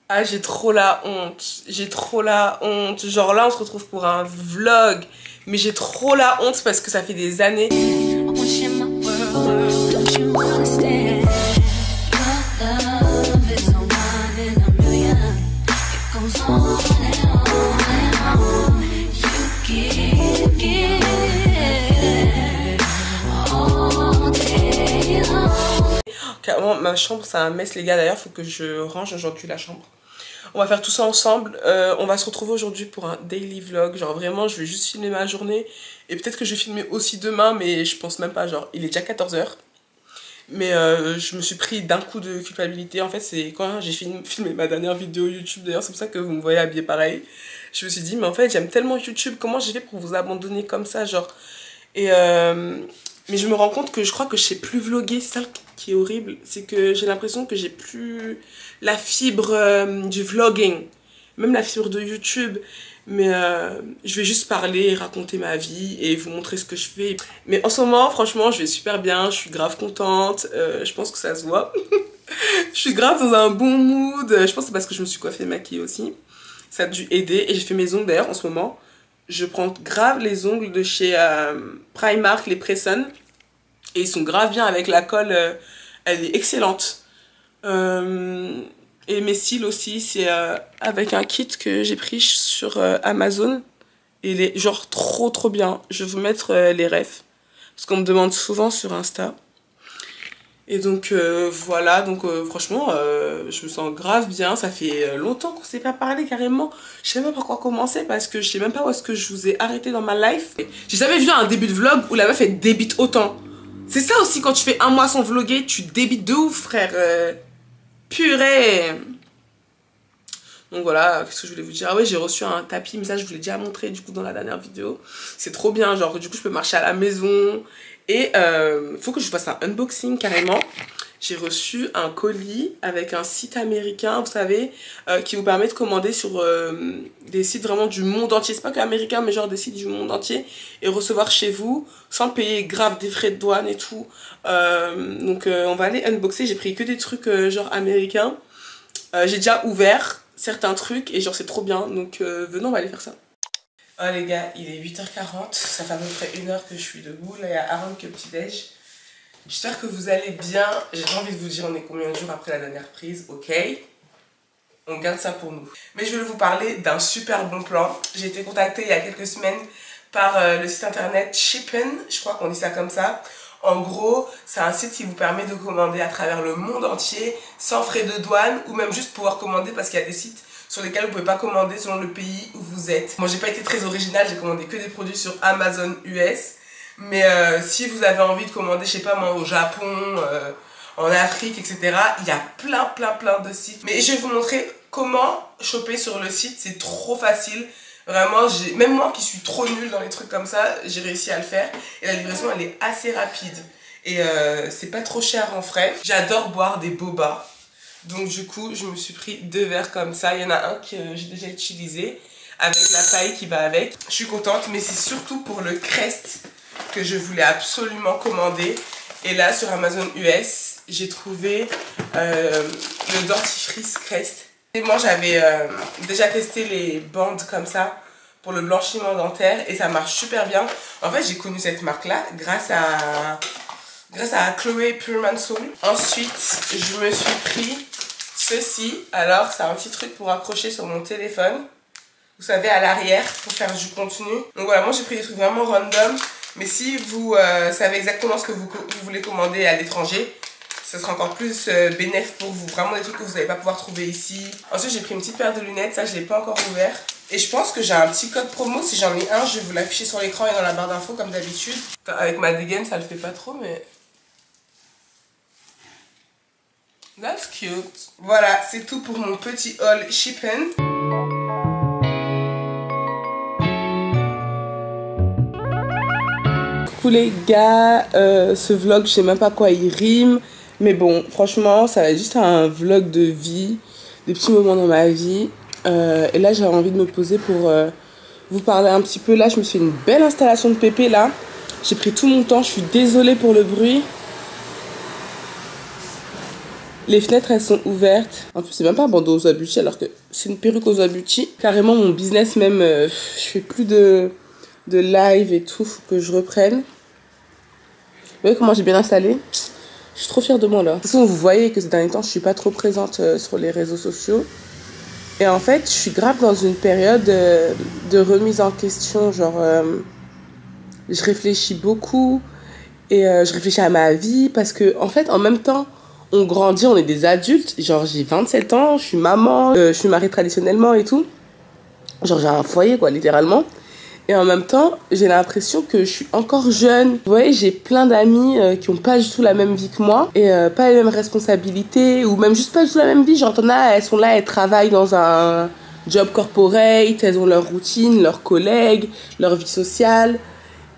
Ah, j'ai trop la honte. J'ai trop la honte. Genre là, on se retrouve pour un vlog. Mais j'ai trop la honte parce que ça fait des années. Carrément, ma chambre, c'est un mess, les gars. D'ailleurs, faut que je range aujourd'hui la chambre. On va faire tout ça ensemble. On va se retrouver aujourd'hui pour un daily vlog. Genre vraiment, je vais juste filmer ma journée. Et peut-être que je vais filmer aussi demain, mais je pense même pas. Genre, il est déjà 14 h. Mais je me suis pris d'un coup de culpabilité. En fait, c'est quand j'ai filmé ma dernière vidéo YouTube. D'ailleurs, c'est pour ça que vous me voyez habillée pareil. Je me suis dit, mais en fait, j'aime tellement YouTube. Comment j'ai fait pour vous abandonner comme ça, genre. Et mais je me rends compte que je crois que je sais plus vlogger. C'est ça qui est horrible. C'est que j'ai l'impression que j'ai plus la fibre du vlogging. Même la fibre de YouTube. Mais je vais juste parler, raconter ma vie et vous montrer ce que je fais. Mais en ce moment, franchement, je vais super bien. Je suis grave contente. Je pense que ça se voit. Je suis grave dans un bon mood. Je pense que c'est parce que je me suis coiffée et maquillée aussi. Ça a dû aider. Et j'ai fait mes ongles d'ailleurs en ce moment. Je prends grave les ongles de chez Primark, les Presson. Et ils sont grave bien avec la colle. Elle est excellente. Et mes cils aussi, c'est avec un kit que j'ai pris sur Amazon. Et il est genre trop bien. Je vais vous mettre les refs. Parce qu'on me demande souvent sur Insta. Et donc voilà, donc franchement, je me sens grave bien. Ça fait longtemps qu'on ne s'est pas parlé carrément. Je sais même pas par quoi commencer parce que je sais même pas où est-ce que je vous ai arrêté dans ma life. J'ai jamais vu un début de vlog où la meuf elle débite autant. C'est ça aussi quand tu fais un mois sans vlogger, tu débites de ouf frère. Purée. Donc voilà, qu'est-ce que je voulais vous dire? Ah ouais, j'ai reçu un tapis, mais ça je vous l'ai déjà montré du coup dans la dernière vidéo. C'est trop bien, genre du coup je peux marcher à la maison. Et faut que je fasse un unboxing carrément. J'ai reçu un colis avec un site américain, vous savez, qui vous permet de commander sur des sites vraiment du monde entier. C'est pas qu'américain, mais genre des sites du monde entier. Et recevoir chez vous, sans payer grave des frais de douane et tout. Donc on va aller unboxer. J'ai pris que des trucs genre américains. J'ai déjà ouvert certains trucs et genre c'est trop bien. Donc venons, on va aller faire ça. Oh les gars, il est 8h40, ça fait à peu près 1 heure que je suis debout. Là il y a Aaron qui est au petit-déj. J'espère que vous allez bien. J'ai pas envie de vous dire on est combien de jours après la dernière prise, ok? On garde ça pour nous. Mais je vais vous parler d'un super bon plan. J'ai été contactée il y a quelques semaines par le site internet Shippen, je crois qu'on dit ça comme ça. En gros, c'est un site qui vous permet de commander à travers le monde entier, sans frais de douane, ou même juste pouvoir commander parce qu'il y a des sites sur lesquels vous pouvez pas commander selon le pays où vous êtes. Moi, j'ai pas été très originale, j'ai commandé que des produits sur Amazon US. Mais si vous avez envie de commander, je sais pas moi, au Japon, en Afrique, etc., il y a plein de sites. Mais je vais vous montrer comment choper sur le site, c'est trop facile. Vraiment, même moi qui suis trop nulle dans les trucs comme ça, j'ai réussi à le faire. Et la livraison, elle est assez rapide. Et c'est pas trop cher en frais. J'adore boire des boba. Donc du coup, je me suis pris 2 verres comme ça. Il y en a un que j'ai déjà utilisé, avec la paille qui va avec. Je suis contente, mais c'est surtout pour le Crest que je voulais absolument commander. Et là, sur Amazon US, j'ai trouvé le dentifrice Crest. Et moi, j'avais déjà testé les bandes comme ça pour le blanchiment dentaire et ça marche super bien. En fait, j'ai connu cette marque-là grâce à Chloé Pureman Soul. Ensuite, je me suis pris ceci. Alors, c'est un petit truc pour accrocher sur mon téléphone. Vous savez, à l'arrière, pour faire du contenu. Donc voilà, moi j'ai pris des trucs vraiment random. Mais si vous savez exactement ce que vous voulez commander à l'étranger, ce sera encore plus bénéfique pour vous. Vraiment des trucs que vous n'allez pas pouvoir trouver ici. Ensuite, j'ai pris une petite paire de lunettes. Ça, je ne l'ai pas encore ouvert. Et je pense que j'ai un petit code promo. Si j'en ai un, je vais vous l'afficher sur l'écran et dans la barre d'infos comme d'habitude. Avec ma dégaine, ça le fait pas trop, mais... That's cute. Voilà, c'est tout pour mon petit haul Shippen. Coucou les gars, ce vlog, je sais même pas quoi il rime. Mais bon, franchement, ça va être juste un vlog de vie, des petits moments dans ma vie. Et là, j'avais envie de me poser pour vous parler un petit peu. Là, je me suis fait une belle installation de pépé là. J'ai pris tout mon temps, je suis désolée pour le bruit. Les fenêtres, elles sont ouvertes. En plus, c'est même pas un bandeau aux abutis, alors que c'est une perruque aux abutis. Carrément, mon business, même, je fais plus de live et tout. Faut que je reprenne. Vous voyez comment j'ai bien installé? Je suis trop fière de moi, là. De toute façon, vous voyez que ces derniers temps, je suis pas trop présente sur les réseaux sociaux. Et en fait, je suis grave dans une période de remise en question. Genre, je réfléchis beaucoup. Et je réfléchis à ma vie. Parce que, en fait, en même temps, on grandit, on est des adultes. Genre, j'ai 27 ans, je suis maman, je suis mariée traditionnellement et tout. Genre, j'ai un foyer, quoi, littéralement. Et en même temps, j'ai l'impression que je suis encore jeune. Vous voyez, j'ai plein d'amis qui ont pas du tout la même vie que moi. Et pas les mêmes responsabilités. Ou même juste pas du tout la même vie. Genre, t'en as, elles sont là, elles travaillent dans un job corporate. Elles ont leur routine, leurs collègues, leur vie sociale.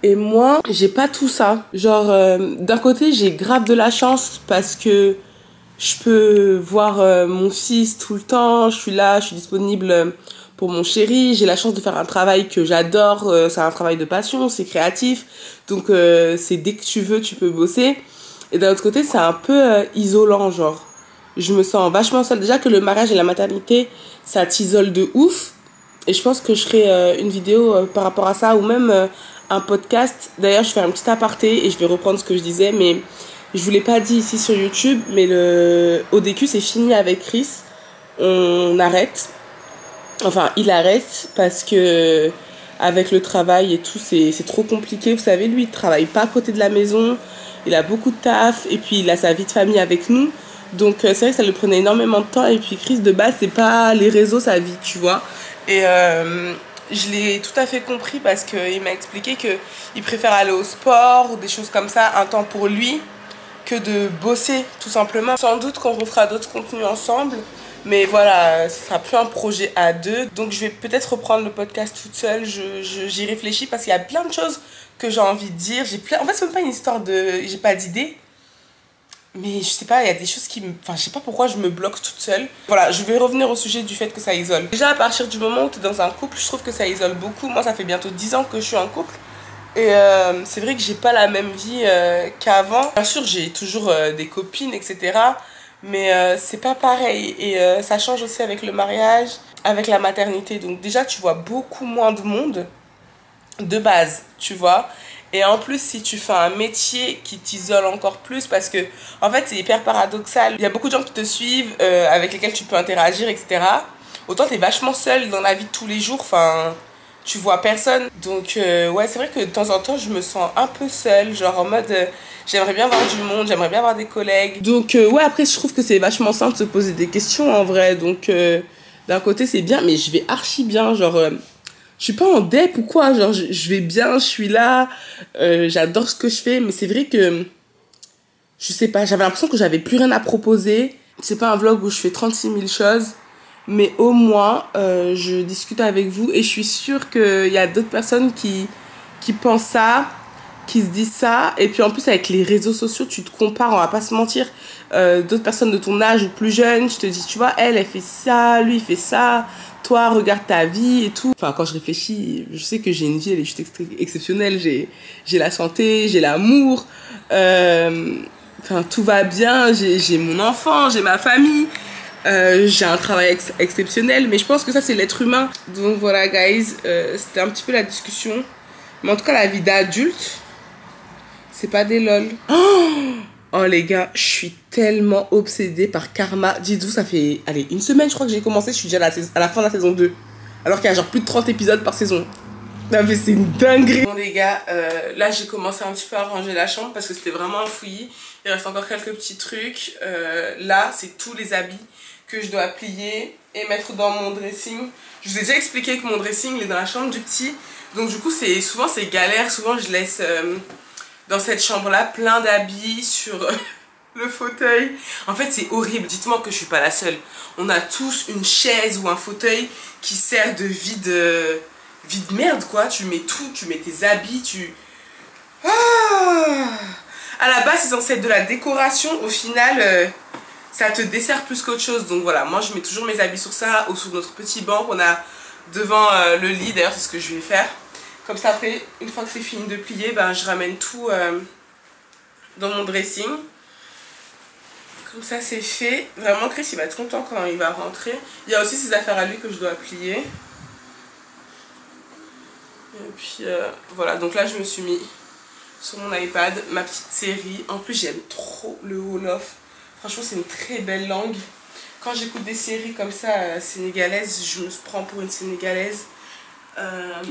Et moi, j'ai pas tout ça. Genre, d'un côté, j'ai grave de la chance parce que je peux voir mon fils tout le temps. Je suis là, je suis disponible pour mon chéri. J'ai la chance de faire un travail que j'adore. C'est un travail de passion, c'est créatif. Donc, c'est dès que tu veux, tu peux bosser. Et d'un autre côté, c'est un peu isolant, genre. Je me sens vachement seule. Déjà que le mariage et la maternité, ça t'isole de ouf. Et je pense que je ferai une vidéo par rapport à ça ou même un podcast. D'ailleurs, je fais un petit aparté et je vais reprendre ce que je disais, mais je vous l'ai pas dit ici sur YouTube, mais le ODQ c'est fini avec Chris. On arrête. Enfin, il arrête parce que avec le travail et tout, c'est trop compliqué. Vous savez, lui, il travaille pas à côté de la maison. Il a beaucoup de taf et puis il a sa vie de famille avec nous. Donc c'est vrai que ça lui prenait énormément de temps. Et puis Chris, de base, c'est pas les réseaux sa vie, tu vois. Et je l'ai tout à fait compris parce qu'il m'a expliqué qu'il préfère aller au sport ou des choses comme ça, un temps pour lui, que de bosser tout simplement. Sans doute qu'on refera d'autres contenus ensemble, mais voilà, ce sera plus un projet à deux. Donc je vais peut-être reprendre le podcast toute seule, j'y réfléchis parce qu'il y a plein de choses que j'ai envie de dire. En fait, c'est même pas une histoire de... J'ai pas d'idée. Mais je sais pas, il y a des choses qui me... Enfin, je sais pas pourquoi je me bloque toute seule. Voilà, je vais revenir au sujet du fait que ça isole. Déjà, à partir du moment où tu es dans un couple, je trouve que ça isole beaucoup. Moi, ça fait bientôt 10 ans que je suis en couple. Et c'est vrai que j'ai pas la même vie qu'avant. Bien sûr, j'ai toujours des copines, etc. Mais c'est pas pareil. Et ça change aussi avec le mariage, avec la maternité. Donc déjà, tu vois beaucoup moins de monde de base, tu vois. Et en plus, si tu fais un métier qui t'isole encore plus, parce que, en fait, c'est hyper paradoxal. Il y a beaucoup de gens qui te suivent, avec lesquels tu peux interagir, etc. Autant t'es vachement seul dans la vie de tous les jours, enfin, tu vois personne. Donc, ouais, c'est vrai que de temps en temps, je me sens un peu seule, genre en mode, j'aimerais bien voir du monde, j'aimerais bien avoir des collègues. Donc, ouais, après, je trouve que c'est vachement simple de se poser des questions, en vrai. Donc, d'un côté, c'est bien, mais je vais archi bien, genre... je suis pas en dep ou quoi, genre je vais bien, je suis là, j'adore ce que je fais, mais c'est vrai que, je sais pas, j'avais l'impression que j'avais plus rien à proposer. C'est pas un vlog où je fais 36 000 choses, mais au moins, je discute avec vous et je suis sûre qu'il y a d'autres personnes qui pensent ça, qui se disent ça, et puis en plus avec les réseaux sociaux, tu te compares, on va pas se mentir, d'autres personnes de ton âge ou plus jeunes, tu te dis, tu vois, elle fait ça, lui il fait ça, toi regarde ta vie et tout. Enfin, quand je réfléchis, je sais que j'ai une vie, elle est juste exceptionnelle, j'ai la santé, j'ai l'amour, enfin tout va bien, j'ai mon enfant, j'ai ma famille, j'ai un travail exceptionnel, mais je pense que ça c'est l'être humain. Donc voilà guys, c'était un petit peu la discussion, mais en tout cas la vie d'adulte, c'est pas des lol. Oh les gars, je suis tellement obsédée par Karma. Dites-vous, ça fait, allez, une semaine je crois que j'ai commencé, je suis déjà à la fin de la saison 2. Alors qu'il y a genre plus de 30 épisodes par saison. Non mais c'est une dinguerie. Bon les gars, là j'ai commencé un petit peu à ranger la chambre parce que c'était vraiment un fouillis. Il reste encore quelques petits trucs. Là, c'est tous les habits que je dois plier et mettre dans mon dressing. Je vous ai déjà expliqué que mon dressing il est dans la chambre du petit. Donc du coup, souvent c'est galère. Souvent je laisse... dans cette chambre-là, plein d'habits sur le fauteuil. En fait, c'est horrible. Dites-moi que je suis pas la seule. On a tous une chaise ou un fauteuil qui sert de vide merde, quoi. Tu mets tout, tu mets tes habits, à la base, c'est censé être de la décoration. Au final, ça te dessert plus qu'autre chose. Donc voilà, moi, je mets toujours mes habits sur ça ou sur notre petit banc qu'on a devant le lit. D'ailleurs, c'est ce que je vais faire. Comme ça, après, une fois que c'est fini de plier, ben, je ramène tout dans mon dressing. Comme ça c'est fait. Vraiment Chris il va être content quand il va rentrer. Il y a aussi ses affaires à lui que je dois plier. Et puis voilà, donc là je me suis mis sur mon iPad ma petite série. En plus j'aime trop le Wolof. Franchement c'est une très belle langue. Quand j'écoute des séries comme ça sénégalaises, je me prends pour une sénégalaise.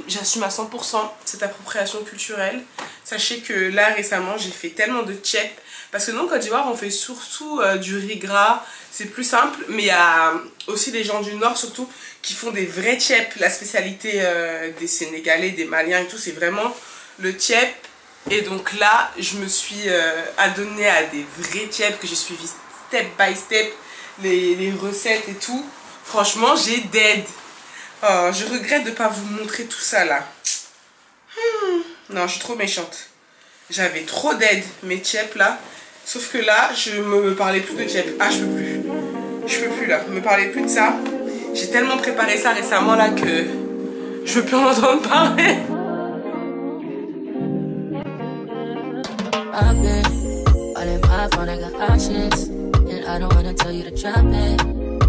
J'assume à 100% cette appropriation culturelle. Sachez que là récemment j'ai fait tellement de tchèp. Parce que nous en Côte d'Ivoire on fait surtout du riz gras. C'est plus simple. Mais il y a aussi des gens du nord surtout qui font des vrais tchèp. La spécialité des Sénégalais, des Maliens et tout, c'est vraiment le tchèp. Et donc là je me suis adonnée à des vrais tchèp que j'ai suivi step by step. Les recettes et tout. Franchement j'ai dead. Oh, je regrette de ne pas vous montrer tout ça là. Non, je suis trop méchante. J'avais trop d'aide, mes tchèps là. Sauf que là, je me parlais plus de tchèps. Ah, je peux plus. Je peux plus là. Me parler plus de ça. J'ai tellement préparé ça récemment là que je veux plus en entendre parler.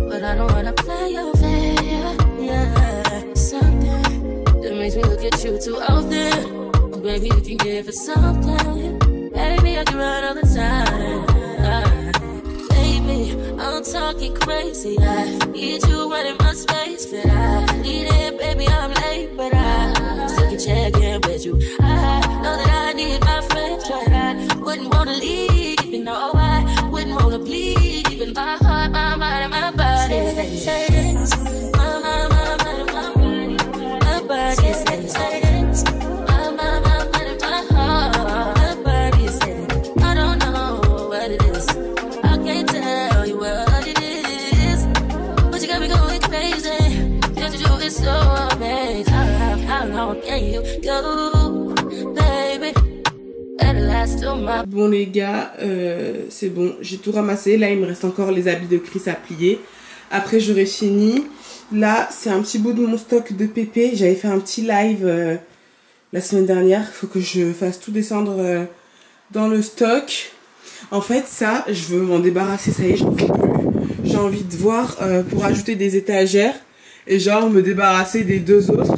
But I don't wanna play your fair, yeah. Something that makes me look at you too often. Oh, baby, you can give it something. Baby, I can run all the time. Baby, I'm talking crazy. I need you running my space, but I need it, baby. I'm late, but I still can check in with you. I know that I need my friends, but I wouldn't wanna leave. You know, I wouldn't wanna bleed. Even my heart, my mind, and my body. Say it, my mind, and my body. My body says it. My mind, and my heart. My body says it. I don't know what it is. I can't tell you what it is. But you got me going crazy. Just you is so amazing. How long can you go, baby? Bon les gars, c'est bon, j'ai tout ramassé. Là il me reste encore les habits de Chris à plier. Après j'aurai fini. Là c'est un petit bout de mon stock de pépé. J'avais fait un petit live la semaine dernière. Il faut que je fasse tout descendre dans le stock. En fait ça, je veux m'en débarrasser, ça y est, j'en peux plus. J'ai envie de voir pour ajouter des étagères. Et genre me débarrasser des deux autres.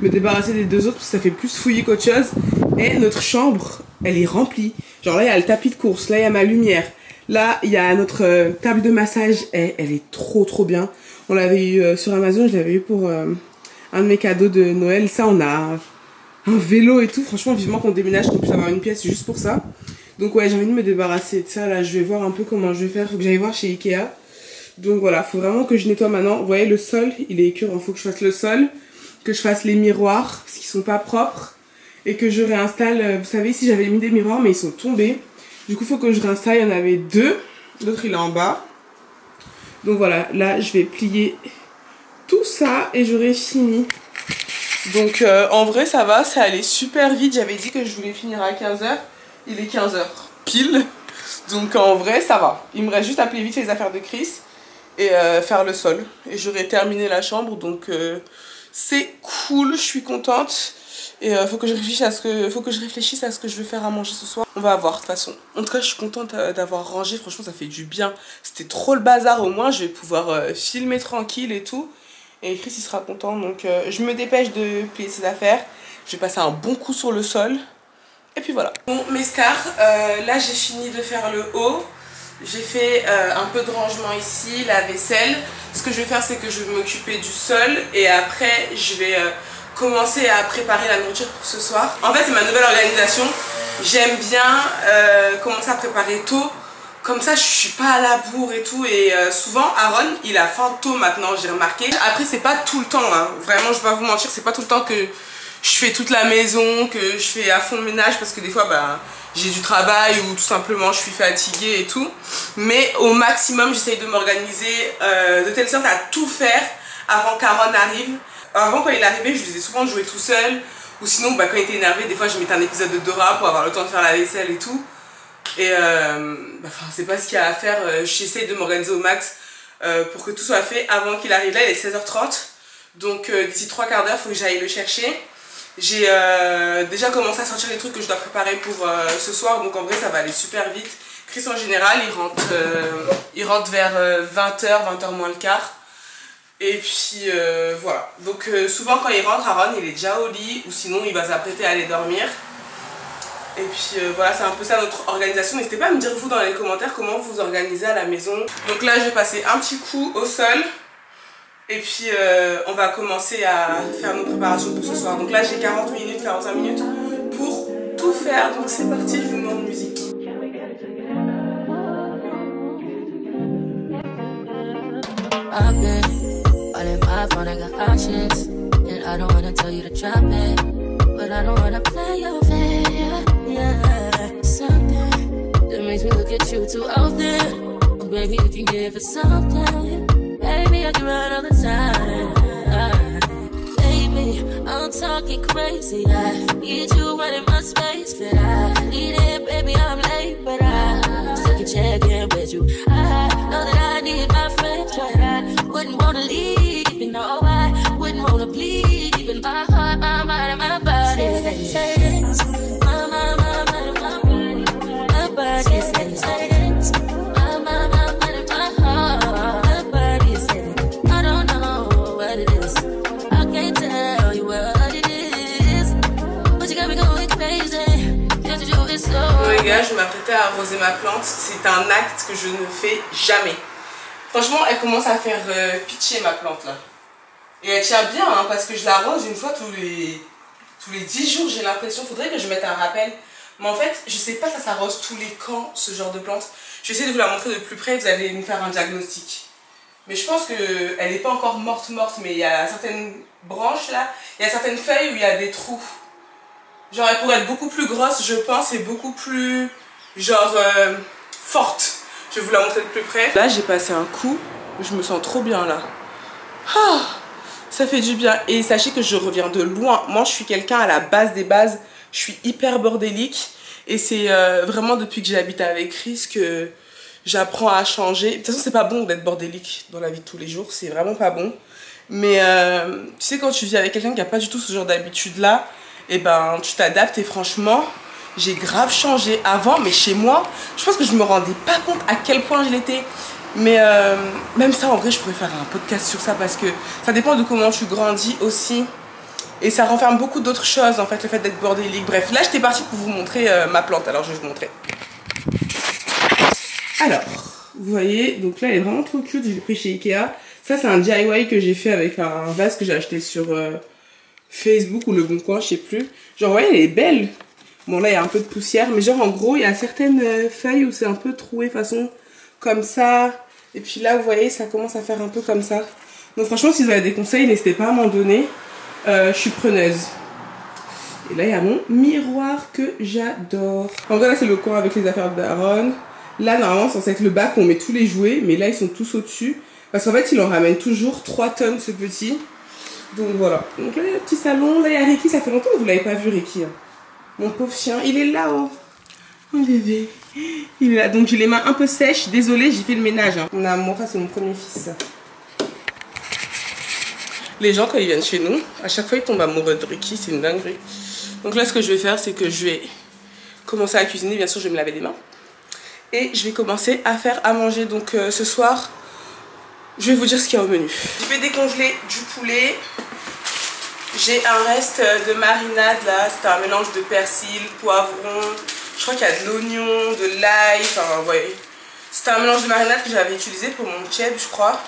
Parce que ça fait plus fouillis qu'autre chose. Et notre chambre, elle est remplie. Genre là, il y a le tapis de course. Là, il y a ma lumière. Là, il y a notre table de massage. Et elle est trop bien. On l'avait eu sur Amazon. Je l'avais eu pour un de mes cadeaux de Noël. Ça, on a un vélo et tout. Franchement, vivement qu'on déménage, qu'on puisse avoir une pièce juste pour ça. Donc ouais, j'ai envie de me débarrasser de ça. Là, je vais voir un peu comment je vais faire. Faut que j'aille voir chez Ikea. Donc voilà, faut vraiment que je nettoie maintenant. Vous voyez, le sol, il est écœurant. Faut que je fasse le sol. Que je fasse les miroirs, parce qu'ils sont pas propres. Et que je réinstalle, vous savez, ici j'avais mis des miroirs mais ils sont tombés. Du coup il faut que je réinstalle, il y en avait deux. L'autre il est en bas. Donc voilà, là je vais plier tout ça et j'aurai fini. Donc en vrai ça va, ça allait super vite. J'avais dit que je voulais finir à 15 h. Il est 15 h pile. Donc en vrai ça va. Il me reste juste à plier vite les affaires de Chris. Et faire le sol. Et j'aurai terminé la chambre donc... c'est cool, je suis contente. Et faut que je réfléchisse à ce que je veux faire à manger ce soir. On va voir de toute façon. En tout cas, je suis contente d'avoir rangé. Franchement, ça fait du bien. C'était trop le bazar. Au moins, je vais pouvoir filmer tranquille et tout. Et Chris, il sera content. Donc, je me dépêche de plier ses affaires. Je vais passer un bon coup sur le sol. Et puis voilà. Bon, mes stars, là, j'ai fini de faire le haut. J'ai fait un peu de rangement ici, la vaisselle. Ce que je vais faire, c'est que je vais m'occuper du sol. Et après, je vais commencer à préparer la nourriture pour ce soir. En fait, c'est ma nouvelle organisation. J'aime bien commencer à préparer tôt. Comme ça, je suis pas à la bourre et tout. Et souvent, Aaron, il a faim tôt maintenant, j'ai remarqué. Après, c'est pas tout le temps. Hein. Vraiment, je vais pas vous mentir, c'est pas tout le temps que je fais toute la maison, que je fais à fond le ménage. Parce que des fois, bah... j'ai du travail ou tout simplement je suis fatiguée et tout. Mais au maximum j'essaye de m'organiser de telle sorte à tout faire avant qu'Aaron arrive. Avant quand il arrivait je lui faisais souvent jouer tout seul. Ou sinon bah, quand il était énervé des fois je mettais un épisode de Dora pour avoir le temps de faire la vaisselle et tout. Et c'est pas ce qu'il y a à faire. J'essaye de m'organiser au max pour que tout soit fait avant qu'il arrive. Là il est 16 h 30. Donc d'ici 3 quarts d'heure il faut que j'aille le chercher. J'ai déjà commencé à sortir les trucs que je dois préparer pour ce soir. Donc en vrai ça va aller super vite. Chris en général il rentre vers 20h, 20h moins le quart. Et puis voilà. Donc souvent quand il rentre, Aaron il est déjà au lit ou sinon il va s'apprêter à aller dormir. Et puis voilà, c'est un peu ça notre organisation. N'hésitez pas à me dire vous dans les commentaires comment vous organisez à la maison. Donc là je vais passer un petit coup au sol. Et puis on va commencer à faire nos préparations pour ce soir. Donc là j'ai 40 minutes, 45 minutes pour tout faire. Donc c'est parti, je vous mets en musique. All in my phone, I got options. And I don't wanna tell you to drop it, but I don't wanna play your fair. Yeah, something that makes me look at you too often. Oh, baby, if you give it something, baby, I can run all the time. Baby, I'm talking crazy. I need you right in my space, but I need it, baby, I'm late, but I still can check in with you. I know that I need my friends, but I wouldn't wanna leave, you know I wouldn't wanna bleed, even my heart, my mind, and my body. Say it, my mind, and my body. My body says it, my mind, and my heart. My body says it. I don't know what it is. I can't tell you what it is, but you got me going crazy. Just you is so. Bon les gars, je m'apprêtais à arroser ma plante. C'est un acte que je ne fais jamais. Franchement, elle commence à faire pitcher ma plante là. Et elle tient bien hein, parce que je l'arrose une fois tous les 10 jours, j'ai l'impression. Faudrait que je mette un rappel. Mais en fait, je sais pas ça s'arrose tous les quand ce genre de plante. Je vais essayer de vous la montrer de plus près, vous allez me faire un diagnostic. Mais je pense qu'elle n'est pas encore morte, mais il y a certaines branches là, il y a certaines feuilles où il y a des trous. Genre elle pourrait être beaucoup plus grosse, je pense, et beaucoup plus genre forte. Je vais vous la montrer de plus près. Là j'ai passé un coup, je me sens trop bien là. Ah, ça fait du bien. Et sachez que je reviens de loin. Moi je suis quelqu'un à la base des bases, je suis hyper bordélique. Et c'est vraiment depuis que j'ai habité avec Chris que j'apprends à changer. De toute façon c'est pas bon d'être bordélique dans la vie de tous les jours, c'est vraiment pas bon. Mais tu sais quand tu vis avec quelqu'un qui a pas du tout ce genre d'habitude là, et ben tu t'adaptes et franchement... J'ai grave changé avant, mais chez moi, je pense que je me rendais pas compte à quel point je l'étais. Mais même ça, en vrai, je pourrais faire un podcast sur ça parce que ça dépend de comment tu grandis aussi. Et ça renferme beaucoup d'autres choses, en fait, le fait d'être bordélique. Bref, là, j'étais partie pour vous montrer ma plante. Alors, je vais vous montrer. Alors, vous voyez, donc là, elle est vraiment trop cute. Je l'ai pris chez Ikea. Ça, c'est un DIY que j'ai fait avec un vase que j'ai acheté sur Facebook ou Le Bon Coin, je sais plus. Genre, vous voyez, elle est belle. Bon là il y a un peu de poussière, mais genre en gros il y a certaines feuilles où c'est un peu troué façon comme ça. Et puis là vous voyez ça commence à faire un peu comme ça. Donc franchement si vous avez des conseils n'hésitez pas à m'en donner. Je suis preneuse. Et là il y a mon miroir que j'adore. En vrai là c'est le coin avec les affaires d'Aaron. Là normalement c'est censé être le bac où on met tous les jouets, mais là ils sont tous au dessus. Parce qu'en fait il en ramène toujours 3 tonnes ce petit. Donc voilà. Donc là il y a le petit salon, là il y a Ricky, ça fait longtemps que vous l'avez pas vu Ricky. Hein. Mon pauvre chien, il est là-haut. Mon bébé. Il est là. Donc j'ai les mains un peu sèches. Désolée, j'ai fait le ménage. Hein. Mon amour, ça c'est mon premier fils. Les gens, quand ils viennent chez nous, à chaque fois ils tombent amoureux de Ricky. C'est une dinguerie. Donc là, ce que je vais faire, c'est que je vais commencer à cuisiner. Bien sûr, je vais me laver les mains. Et je vais commencer à faire à manger. Donc ce soir, je vais vous dire ce qu'il y a au menu. Je vais décongeler du poulet. J'ai un reste de marinade là, c'est un mélange de persil, poivron, je crois qu'il y a de l'oignon, de l'ail, enfin vous voyez. C'était un mélange de marinade que j'avais utilisé pour mon tchèb je crois,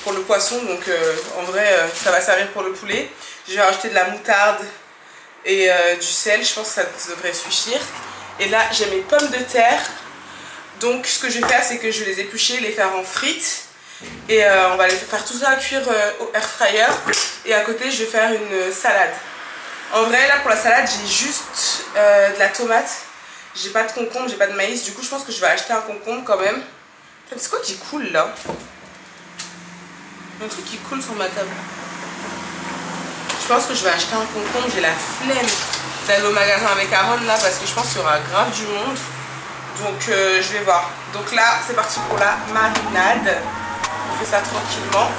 pour le poisson, donc en vrai ça va servir pour le poulet. J'ai rajouté de la moutarde et du sel, je pense que ça devrait suffire. Et là j'ai mes pommes de terre, donc ce que je vais faire c'est que je vais les éplucher, les faire en frites. Et on va faire tout ça à cuire au air fryer. Et à côté je vais faire une salade. En vrai là pour la salade j'ai juste de la tomate. J'ai pas de concombre, j'ai pas de maïs. Du coup je pense que je vais acheter un concombre quand même. C'est quoi qui coule là? Un truc qui coule sur ma table. Je pense que je vais acheter un concombre. J'ai la flemme d'aller au magasin avec Aaron là parce que je pense qu'il y aura grave du monde. Donc je vais voir. Donc là c'est parti pour la marinade. On fait ça tranquillement.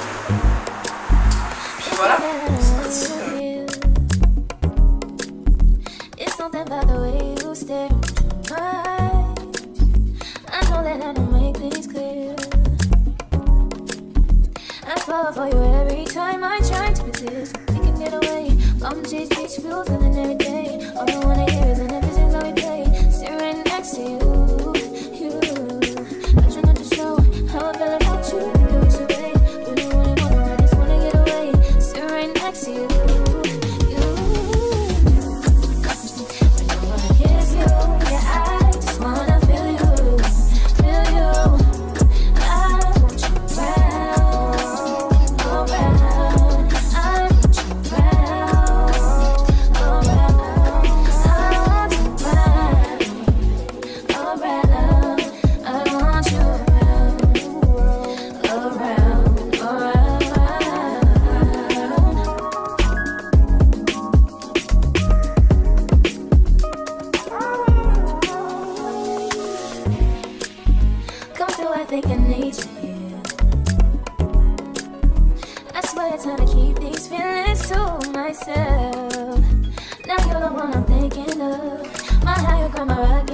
Puis voilà, c'est parti. It's something about the way you stare into my eyes. that I don't make things clear. I fall for you every time I try to resist. You can get away. I'm chase beach views and every day. All I wanna hear is an episode that we play. Sitting next to you. I try not to show how I feel about you. Think I wish away. Really wanna, I just wanna get away. Sitting next to you.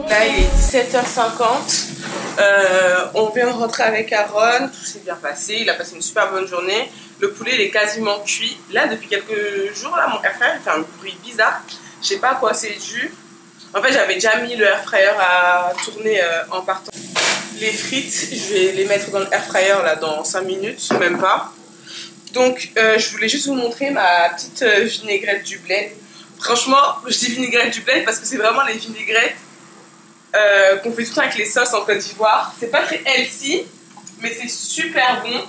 Là il est 17h50, on vient de rentrer avec Aaron, tout s'est bien passé, il a passé une super bonne journée. Le poulet il est quasiment cuit. Là depuis quelques jours, là, mon air fryer fait un bruit bizarre, je sais pas à quoi c'est dû. En fait j'avais déjà mis le air fryer à tourner en partant. Les frites, je vais les mettre dans le air fryer là dans 5 minutes, même pas. Donc je voulais juste vous montrer ma petite vinaigrette du bled. Franchement, je dis vinaigrette du bled parce que c'est vraiment les vinaigrettes qu'on fait tout le temps avec les sauces en Côte d'Ivoire. C'est pas très healthy, mais c'est super bon.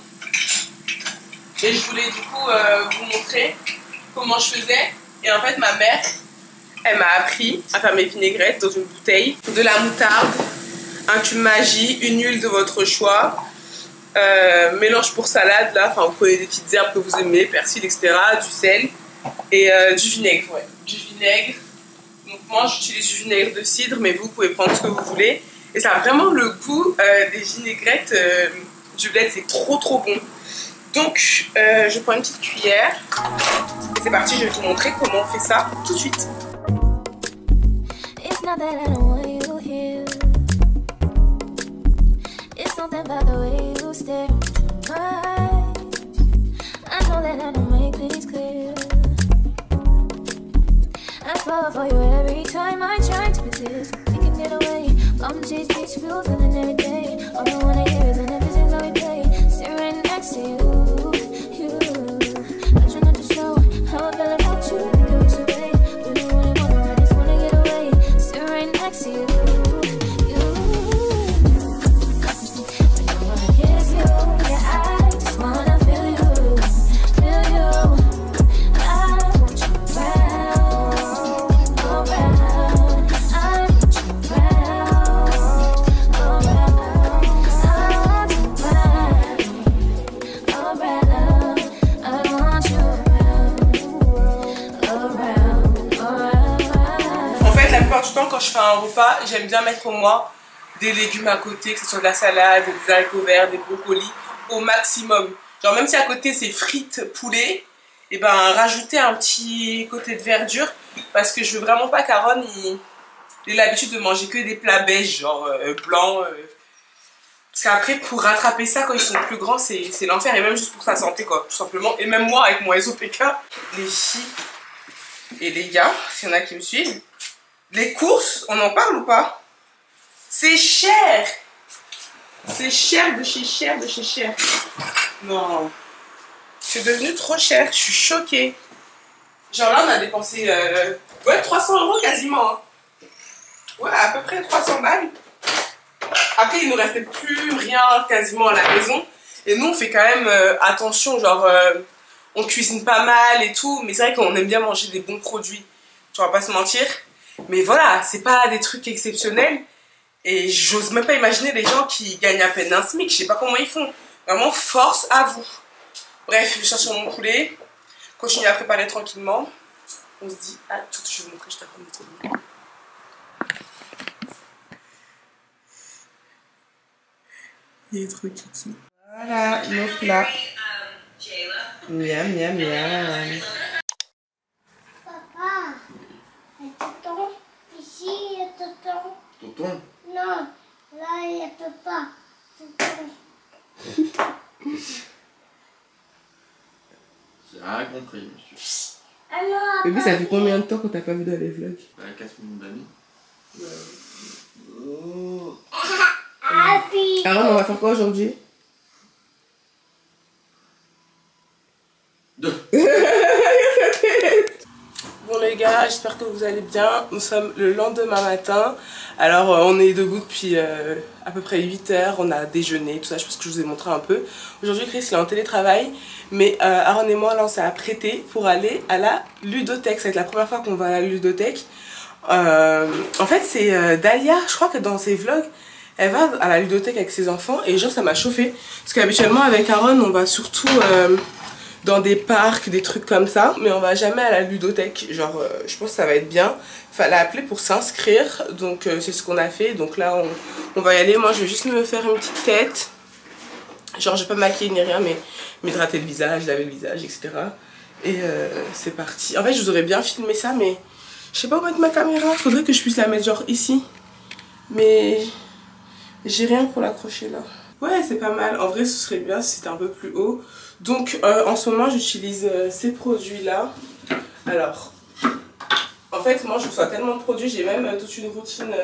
Et je voulais du coup vous montrer comment je faisais. Et en fait, ma mère, elle m'a appris à faire mes vinaigrettes dans une bouteille. De la moutarde, un cube Maggi, une huile de votre choix. Mélange pour salade, là, enfin vous prenez des petites herbes que vous aimez, persil, etc. Du sel et du vinaigre, ouais. Du vinaigre. Donc moi j'utilise du vinaigre de cidre, mais vous pouvez prendre ce que vous voulez. Et ça a vraiment le goût des vinaigrettes du bled, c'est trop trop bon. Donc je prends une petite cuillère. Et c'est parti, je vais vous montrer comment on fait ça tout de suite. Something about the way you stare into my eyes. I know that I don't make things clear. I fall for you every time I try to resist. You can get away. I'm chase beach views and every day. All I wanna hear is an episode that we play. Sitting next to you. I try not to show how I feel about you. Think I wish away. Really wanna, I just wanna get away. Sitting next to you. Quand je fais un repas, j'aime bien mettre au moins des légumes à côté, que ce soit de la salade, des haricots verts, des brocolis, au maximum. Genre même si à côté c'est frites, poulet, et ben rajouter un petit côté de verdure, parce que je veux vraiment pas qu'Aaron il ait l'habitude de manger que des plats beiges, genre blancs. Parce qu'après pour rattraper ça quand ils sont plus grands, c'est l'enfer, et même juste pour sa santé quoi, tout simplement. Et même moi avec mon SOPK, les filles et les gars, s'il y en a qui me suivent, les courses, on en parle ou pas? C'est cher! C'est cher de chez cher de chez cher. Non. C'est devenu trop cher, je suis choquée. Genre là, on a dépensé ouais, 300 € quasiment. Hein. Ouais, à peu près 300 balles. Après, il nous restait plus rien quasiment à la maison. Et nous, on fait quand même attention, genre, on cuisine pas mal et tout. Mais c'est vrai qu'on aime bien manger des bons produits. Tu vas pas se mentir. Mais voilà, c'est pas des trucs exceptionnels. Et j'ose même pas imaginer les gens qui gagnent à peine un SMIC. Je sais pas comment ils font. Vraiment, force à vous. Bref, je cherche mon poulet. Continue à préparer tranquillement. On se dit à tout. Je vais vous montrer, je t'apprends trop bien. Il est trop kiki. Voilà, nos plats. Miam, miam, miam. Papa, tonton, ici, tonton. Tonton? Non, Là, il ne peut pas. J'ai rien compris, monsieur. Alors, Bébé, ça fait combien de temps qu'on t'a pas vu dans les vlogs? 4 minutes d'amis. Aaron, on va faire quoi aujourd'hui? Bon les gars, j'espère que vous allez bien. Nous sommes le lendemain matin. Alors on est debout depuis à peu près 8 heures. On a déjeuné, tout ça, je pense que je vous ai montré un peu. Aujourd'hui Chris il est en télétravail. Mais Aaron et moi là on s'est apprêtés pour aller à la ludothèque. Ça va être la première fois qu'on va à la ludothèque. En fait c'est Dalia, je crois que dans ses vlogs elle va à la ludothèque avec ses enfants. Et genre ça m'a chauffé. Parce qu'habituellement avec Aaron on va surtout... dans des parcs, des trucs comme ça, mais on va jamais à la ludothèque. Genre je pense que ça va être bien. Fallait appeler pour s'inscrire, donc c'est ce qu'on a fait. Donc là on va y aller. Moi je vais juste me faire une petite tête, genre je vais pas me maquiller ni rien, mais m'hydrater le visage, laver le visage, etc. Et c'est parti. En fait je vous aurais bien filmé ça, mais je sais pas où mettre ma caméra. Faudrait que je puisse la mettre genre ici, mais j'ai rien pour l'accrocher là. Ouais, c'est pas mal. En vrai ce serait bien si c'était un peu plus haut. Donc en ce moment j'utilise ces produits là. Alors en fait moi je reçois tellement de produits, j'ai même toute une routine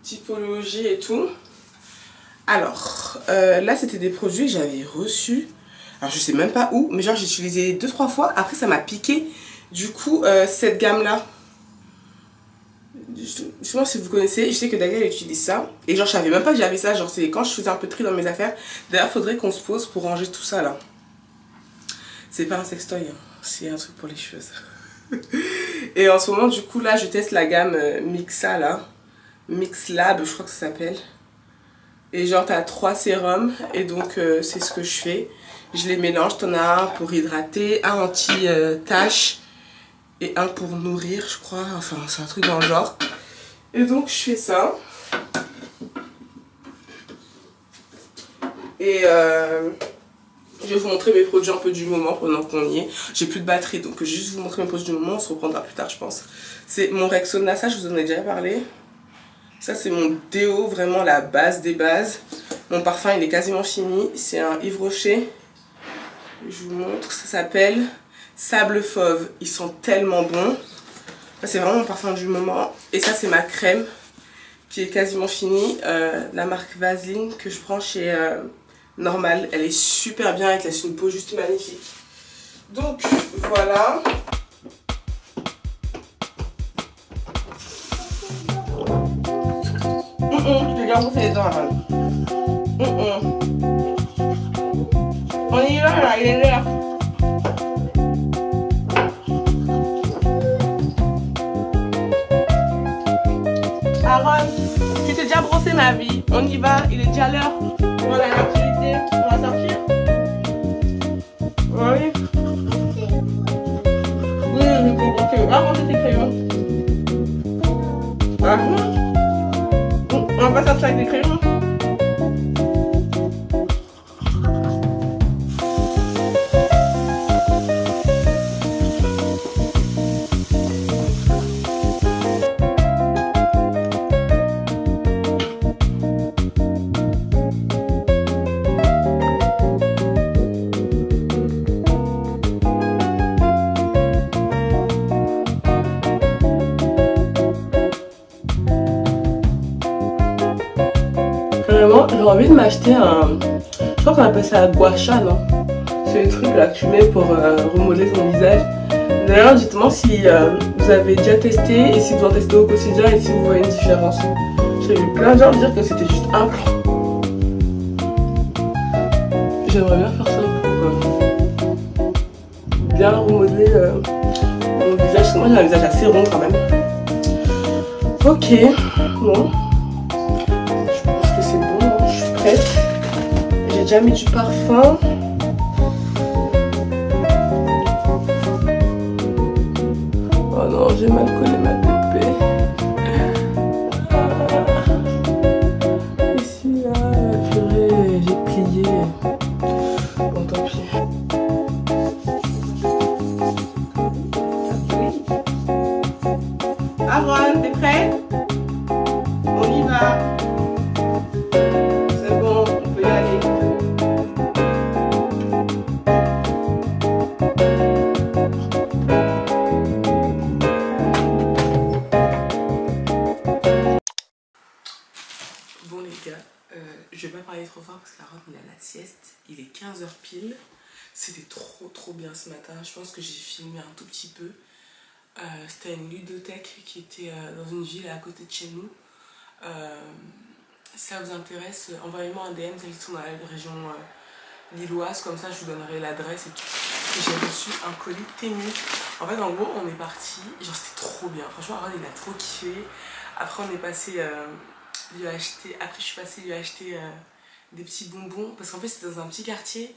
typologie et tout. Alors là c'était des produits que j'avais reçus. Alors je sais même pas où, mais genre j'ai utilisé 2-3 fois. Après ça m'a piqué. Du coup cette gamme là, justement si vous connaissez, je sais que Dalia elle utilise ça. Et genre je savais même pas que j'avais ça. Genre c'est quand je faisais un peu de tri dans mes affaires. D'ailleurs faudrait qu'on se pose pour ranger tout ça là. C'est pas un sextoy hein. C'est un truc pour les cheveux ça. Et en ce moment du coup là je teste la gamme Mixa là, Mix Lab je crois que ça s'appelle. Et genre t'as 3 sérums. Et donc c'est ce que je fais. Je les mélange, t'en as un pour hydrater, un anti-tache et un pour nourrir je crois. Enfin c'est un truc dans le genre. Et donc je fais ça. Et je vais vous montrer mes produits un peu du moment pendant qu'on y est. J'ai plus de batterie donc je vais juste vous montrer mes produits du moment. On se reprendra plus tard je pense. C'est mon Rexona, ça je vous en ai déjà parlé. Ça c'est mon déo, vraiment la base des bases. Mon parfum il est quasiment fini. C'est un Yves Rocher. Je vous montre, ça s'appelle Sable Fauve. Ils sont tellement bons. C'est vraiment mon parfum du moment. Et ça c'est ma crème qui est quasiment finie. La marque Vaseline que je prends chez Normal. Elle est super bien, elle te laisse une peau juste magnifique. Donc voilà. Je vais bien brosser les dents avant. On y va là, il est l'heure. Aaron, tu t'es déjà brossé ma vie. On y va, il est déjà l'heure. On a l'activité, on va sortir. Oui. Oui, ok, va ranger tes crayons. Ah, on va sortir avec des crayons. Vraiment, j'ai envie de m'acheter un... Je crois qu'on appelle ça gua sha, non? C'est le truc là que tu mets pour remodeler ton visage. D'ailleurs, dites-moi si vous avez déjà testé et si vous en testez au quotidien et si vous voyez une différence. J'ai vu plein de gens dire que c'était juste un plan. J'aimerais bien faire ça pour bien remodeler mon visage. Parce que moi j'ai un visage assez rond quand même. Ok, bon. J'ai déjà mis du parfum. Oh non, j'ai mal collé ma pépé. Ici, là, purée, j'ai plié. Bon, tant pis. Aaron, t'es prêt? On y va. 15h pile. C'était trop bien ce matin. Je pense que j'ai filmé un tout petit peu. C'était une ludothèque qui était dans une ville à côté de chez nous. Si ça vous intéresse, envoyez-moi un DM, celles qui sont dans la région lilloise, comme ça je vous donnerai l'adresse et tout. Et j'ai reçu un colis Temu. En fait, en gros, on est parti, genre c'était trop bien. Franchement, Aaron il a trop kiffé. Après, on est passé lui acheter. Après, je suis passée lui acheter des petits bonbons parce qu'en fait, c'était dans un petit quartier.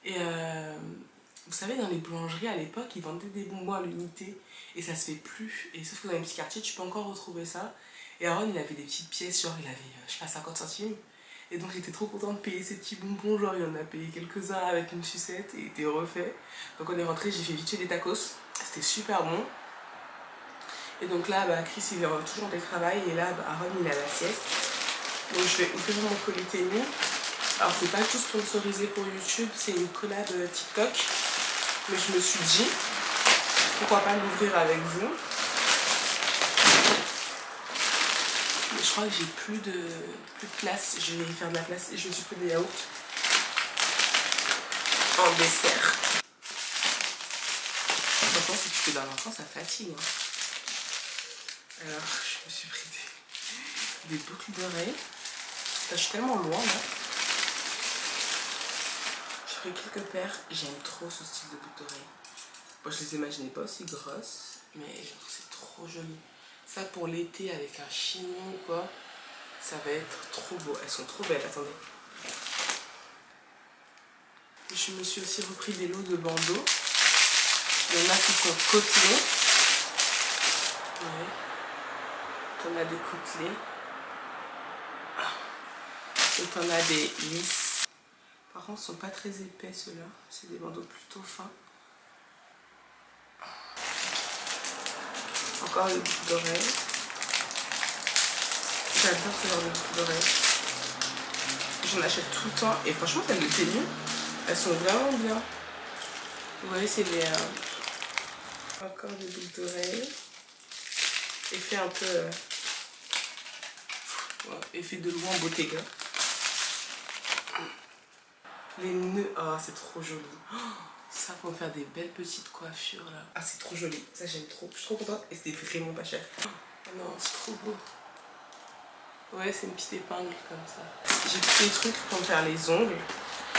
Et vous savez, dans les boulangeries à l'époque, ils vendaient des bonbons à l'unité et ça se fait plus. Et sauf que dans les petits quartiers, tu peux encore retrouver ça. Et Aaron, il avait des petites pièces, genre il avait, je sais pas, 50 centimes. Et donc j'étais trop contente de payer ces petits bonbons, genre il en a payé quelques-uns avec une sucette et il était refait. Donc on est rentré, j'ai fait vite fait des tacos, c'était super bon. Et donc là, bah, Chris il est toujours en télétravail et là, bah, Aaron il a la sieste. Donc je vais ouvrir mon colis Temu. Alors c'est pas tout sponsorisé pour YouTube, c'est une collab TikTok. Mais je me suis dit, pourquoi pas l'ouvrir avec vous. Mais je crois que j'ai plus de place, je vais faire de la place et je me suis pris des yaourts en dessert. Franchement, si tu fais dans l'enfant, ça fatigue. Hein. Alors, je me suis pris des boucles d'oreilles. Je suis tellement loin là. J'ai pris quelques paires. J'aime trop ce style de boucles d'oreilles. Bon, je les imaginais pas aussi grosses, mais c'est trop joli. Ça pour l'été avec un chignon ou quoi, ça va être trop beau. Elles sont trop belles, attendez. Je me suis aussi repris des lots de bandeaux. Il y en a qui sont côtelés. Ouais. T'en as des côtelés. Et t'en as des lisses. Par contre, ils sont pas très épais ceux-là. C'est des bandeaux plutôt fins. Encore les boucles d'oreilles. J'adore ce genre de boucles d'oreilles. J'en achète tout le temps. Et franchement, celles de Temu, elles sont vraiment bien. Vous voyez, c'est les... Encore des boucles d'oreilles. Effet un peu... ouais, effet de loin Bottega. Les nœuds, oh c'est trop joli. Oh, ça pour me faire des belles petites coiffures là. Ah c'est trop joli, ça j'aime trop. Je suis trop contente et c'était vraiment pas cher. Oh non, c'est trop beau. Ouais, c'est une petite épingle comme ça. J'ai pris des trucs pour me faire les ongles,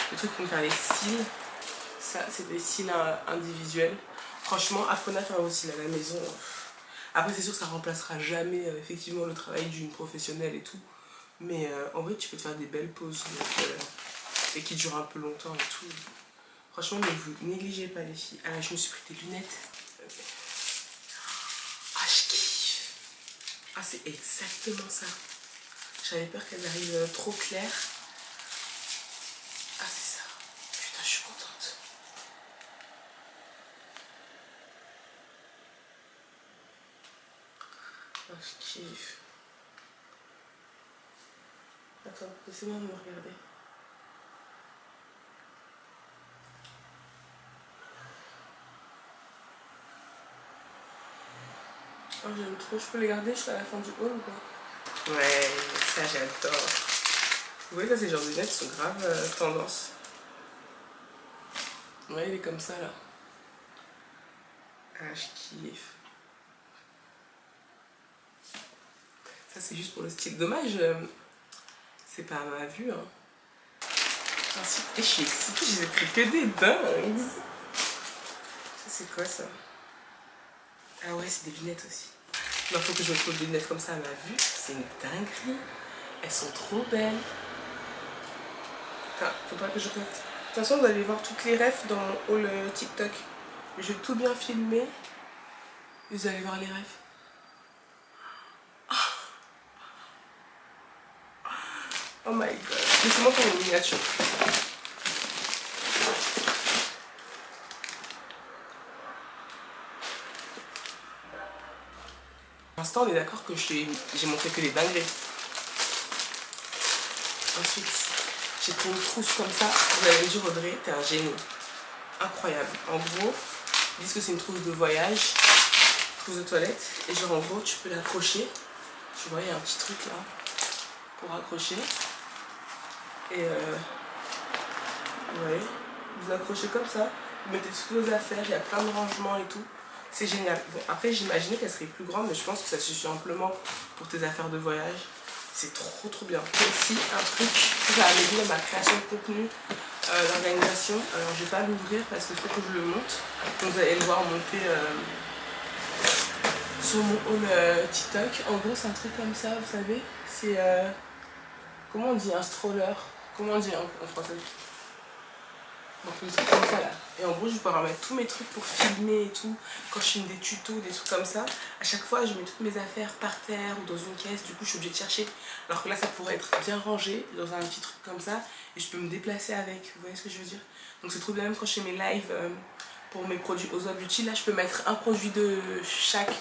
des trucs pour me faire les cils. Ça c'est des cils individuels. Franchement, Afona faire aussi à la maison. Après c'est sûr que ça remplacera jamais effectivement le travail d'une professionnelle et tout. Mais en vrai tu peux te faire des belles poses. Donc, et qui dure un peu longtemps et tout. Franchement, ne vous négligez pas les filles. Ah, je me suis pris des lunettes. Ah, je kiffe. Ah, c'est exactement ça. J'avais peur qu'elles arrivent trop claires. Ah, c'est ça. Putain, je suis contente. Ah, je kiffe. Attends, laissez-moi me regarder. Oh, j'aime trop, je peux les garder jusqu'à la fin du haul ou quoi? Ouais, ça j'adore. Vous voyez, là, ces genres de lunettes sont grave tendance. Ouais, il est comme ça là. Ah, je kiffe. Ça, c'est juste pour le style. Dommage, c'est pas à ma vue. Hein. Ensuite, et je suis excitée, j'ai pris que des dingues. Ça, c'est quoi ça? Ah ouais, c'est des lunettes aussi. Il faut que je me trouve des lunettes comme ça à ma vue. C'est une dinguerie. Elles sont trop belles. Enfin, faut pas que je regarde. De toute façon, vous allez voir toutes les refs dans mon haul TikTok. Je vais tout bien filmer. Et vous allez voir les refs. Oh my god. Laissez-moi faire une miniature. Pour l'instant, on est d'accord que j'ai montré que les dingueries. Ensuite, j'ai pris une trousse comme ça. Vous allez me dire, Audrey, t'es un génie. Incroyable. En gros, ils disent que c'est une trousse de voyage, trousse de toilette. Et genre, en gros, tu peux l'accrocher. Tu vois, il y a un petit truc là pour accrocher. Et Vous voyez, vous accrochez comme ça, vous mettez toutes vos affaires, il y a plein de rangements et tout. C'est génial. Bon, après, j'imaginais qu'elle serait plus grande, mais je pense que ça suffit amplement pour tes affaires de voyage. C'est trop bien. Et aussi, un truc qui va m'aider dans ma création de contenu, l'organisation. Alors, je vais pas l'ouvrir parce qu'il faut que je le monte. Donc, vous allez le voir monter sur mon haul TikTok. En gros, c'est un truc comme ça, vous savez. C'est. Comment on dit un stroller? Comment on dit en français? Donc le truc comme ça là. Et en gros je vais pouvoir mettre tous mes trucs pour filmer et tout. Quand je filme des tutos, des trucs comme ça, à chaque fois je mets toutes mes affaires par terre ou dans une caisse. Du coup je suis obligée de chercher. Alors que là ça pourrait être bien rangé dans un petit truc comme ça. Et je peux me déplacer avec. Vous voyez ce que je veux dire? Donc c'est trop bien même quand je fais mes lives pour mes produits Ozoa Beauty. Là je peux mettre un produit de chaque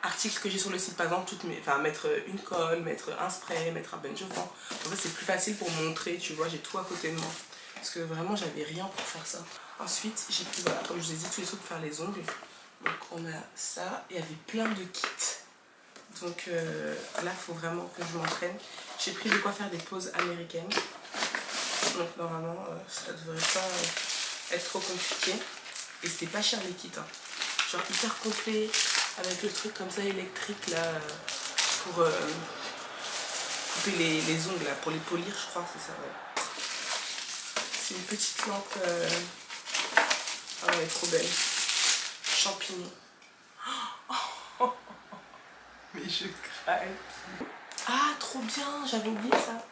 article que j'ai sur le site. Par exemple mettre une colle, mettre un spray, mettre un bench au fond. En fait c'est plus facile pour montrer, tu vois, j'ai tout à côté de moi. Parce que vraiment j'avais rien pour faire ça. Ensuite j'ai pris, voilà, comme je vous ai dit, tous les trucs pour faire les ongles. Donc on a ça, il y avait plein de kits. Donc là il faut vraiment que je m'entraîne. J'ai pris de quoi faire des poses américaines. Donc normalement ça devrait pas être trop compliqué. Et c'était pas cher les kits, hein. Genre hyper complet, avec le truc comme ça électrique là, pour couper les ongles là, pour les polir je crois, c'est ça, ouais. C'est une petite lampe. Ah, elle est trop belle. Champignon. Mais je craque. Ah, trop bien, j'avais oublié ça.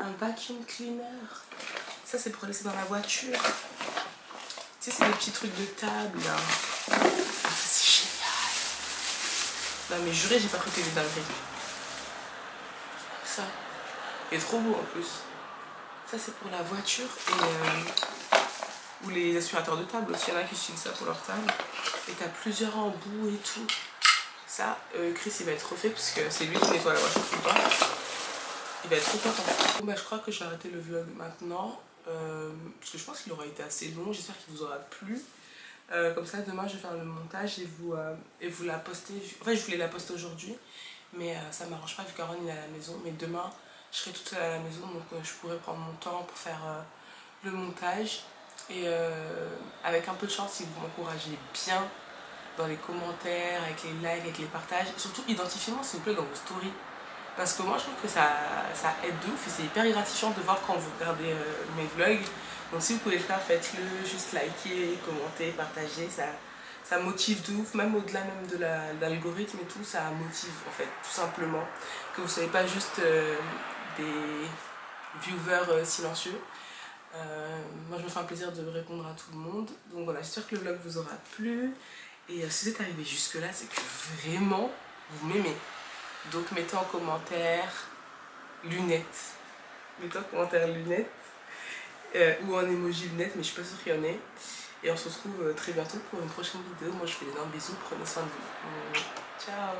Un vacuum cleaner. Ça, c'est pour laisser dans la voiture. Tu sais, c'est des petits trucs de table là. Ah, c'est génial. Non, mais juré, j'ai pas cru que c'était des dingueries. Ça. Il est trop beau en plus. Ça c'est pour la voiture ou les aspirateurs de table aussi, il y en a qui utilisent ça pour leur table. Et t'as plusieurs embouts et tout. Ça, Chris il va être refait parce que c'est lui qui nettoie la voiture tout le temps. Il va être trop content. Bon, bah, je crois que je vais arrêter le vlog maintenant parce que je pense qu'il aura été assez long. J'espère qu'il vous aura plu. Comme ça demain je vais faire le montage et vous la poster. En fait je voulais la poster aujourd'hui mais ça m'arrange pas vu qu'Aaron est à la maison. Mais demain je serai toute seule à la maison, donc je pourrai prendre mon temps pour faire le montage. Et avec un peu de chance, si vous m'encouragez bien dans les commentaires, avec les likes, avec les partages, surtout identifiez-moi s'il vous plaît dans vos stories. Parce que moi je trouve que ça aide de ouf et c'est hyper gratifiant de voir quand vous regardez mes vlogs. Donc si vous pouvez le faire, faites-le, juste liker, commenter, partager, ça motive de ouf, même au-delà même de l'algorithme et tout, ça motive en fait, tout simplement. Que vous ne soyez pas juste des viewers silencieux. Moi je me fais un plaisir de répondre à tout le monde. Donc voilà, j'espère que le vlog vous aura plu. Et si vous êtes arrivé jusque là, c'est que vraiment vous m'aimez. Donc mettez en commentaire lunettes. Mettez en commentaire lunettes. Ou en emoji lunettes, mais je suis pas sûre qu'il y en ait. Et on se retrouve très bientôt pour une prochaine vidéo. Moi je fais d'énormes bisous, prenez soin de vous. Ciao.